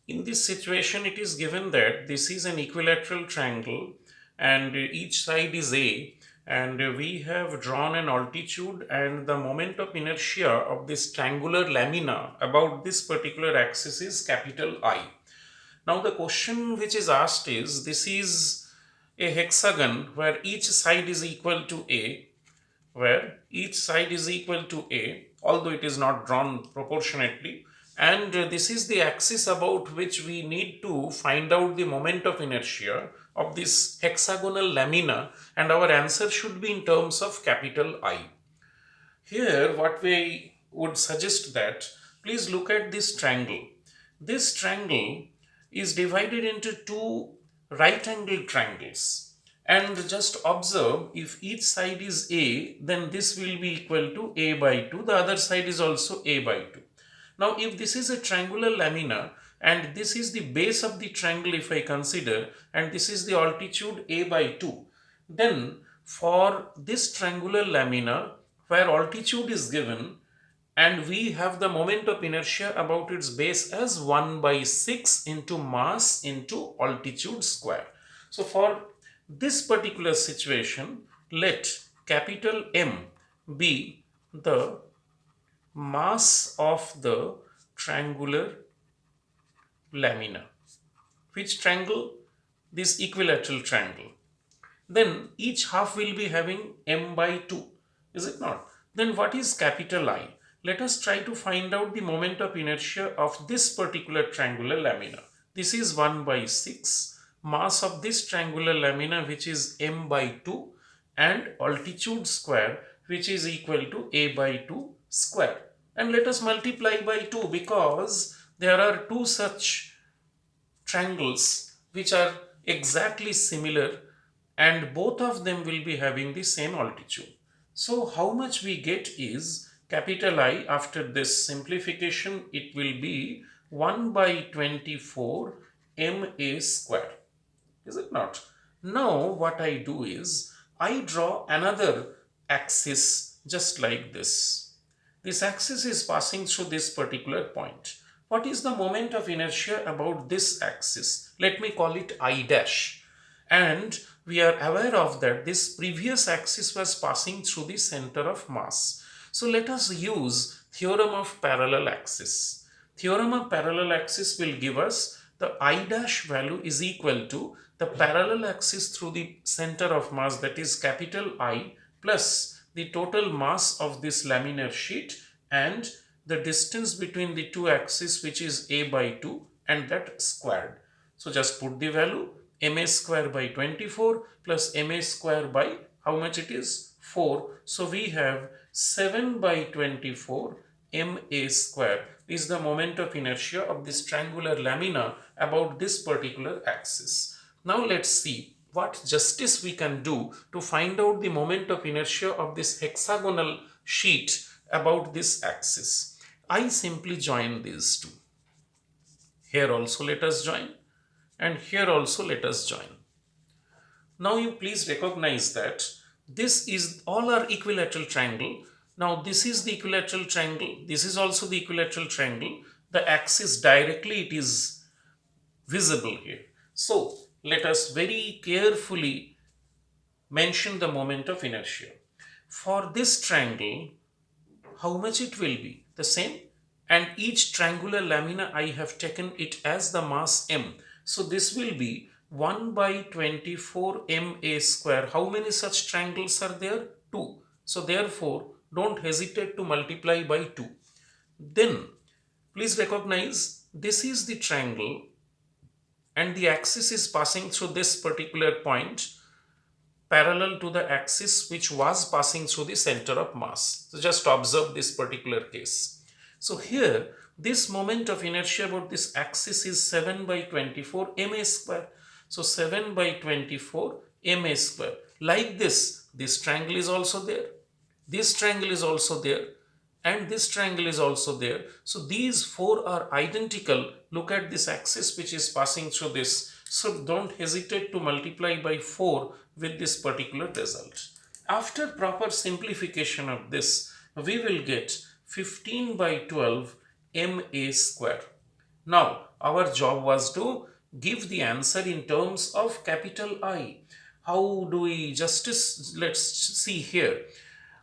In this situation, it is given that this is an equilateral triangle and each side is A, and we have drawn an altitude and the moment of inertia of this triangular lamina about this particular axis is capital I. Now the question which is asked is, this is a hexagon where each side is equal to A, although it is not drawn proportionately, and this is the axis about which we need to find out the moment of inertia of this hexagonal lamina, and our answer should be in terms of capital I. Here what we would suggest that, please look at this triangle. This triangle is divided into two right angled triangles, and just observe, if each side is A, then this will be equal to A by 2, the other side is also A by 2. Now if this is a triangular lamina and this is the base of the triangle if I consider, and this is the altitude A by 2, then for this triangular lamina where altitude is given and we have the moment of inertia about its base as 1 by 6 into mass into altitude square. So for this particular situation, let capital M be the mass of the triangular lamina. Which triangle? This equilateral triangle. Then each half will be having M by 2, is it not? Then what is capital I? Let us try to find out the moment of inertia of this particular triangular lamina. This is 1 by 6, mass of this triangular lamina which is M by 2, and altitude square which is equal to A by 2 square. And let us multiply by 2 because there are two such triangles which are exactly similar and both of them will be having the same altitude. So how much we get is capital I, after this simplification it will be 1 by 24 ma square, is it not? Now what I do is I draw another axis just like this. This axis is passing through this particular point. What is the moment of inertia about this axis? Let me call it I dash. And we are aware of that this previous axis was passing through the center of mass. So let us use theorem of parallel axis. Theorem of parallel axis will give us the I dash value is equal to the parallel axis through the center of mass, that is capital I, plus the total mass of this laminar sheet and the distance between the two axes which is A by 2 and that squared. So just put the value ma square by 24 plus ma square by how much it is? 4. So we have 7 by 24 ma square is the moment of inertia of this triangular lamina about this particular axis. Now let's see what justice we can do to find out the moment of inertia of this hexagonal sheet about this axis. I simply join these two. Here also let us join, and here also let us join. Now you please recognize that this is all our equilateral triangle. Now this is the equilateral triangle, this is also the equilateral triangle. The axis directly it is visible here. So let us very carefully mention the moment of inertia. For this triangle, how much it will be? The same. And each triangular lamina I have taken it as the mass m. So this will be 1 by 24 ma square. How many such triangles are there? 2. So therefore don't hesitate to multiply by 2. Then please recognize this is the triangle and the axis is passing through this particular point parallel to the axis which was passing through the center of mass. So just observe this particular case. So here this moment of inertia about this axis is 7 by 24 ma square. So 7 by 24 ma square. Like this triangle is also there, this triangle is also there, and this triangle is also there. So these four are identical. Look at this axis which is passing through this. So don't hesitate to multiply by 4 with this particular result. After proper simplification of this, we will get 15 by 12 ma square. Now Our job was to give the answer in terms of capital I. How do we justice? Let's see here.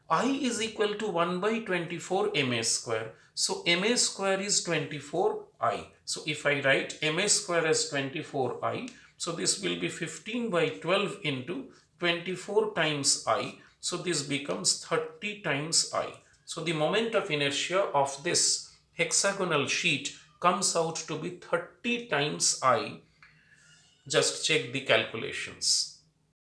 I is equal to 1 by 24 ma square. So ma square is 24I. So if I write ma square as 24I, so this will be 15 by 12 into 24 times I. So this becomes 30 times I. So the moment of inertia of this hexagonal sheet comes out to be 30 times I. Just check the calculations.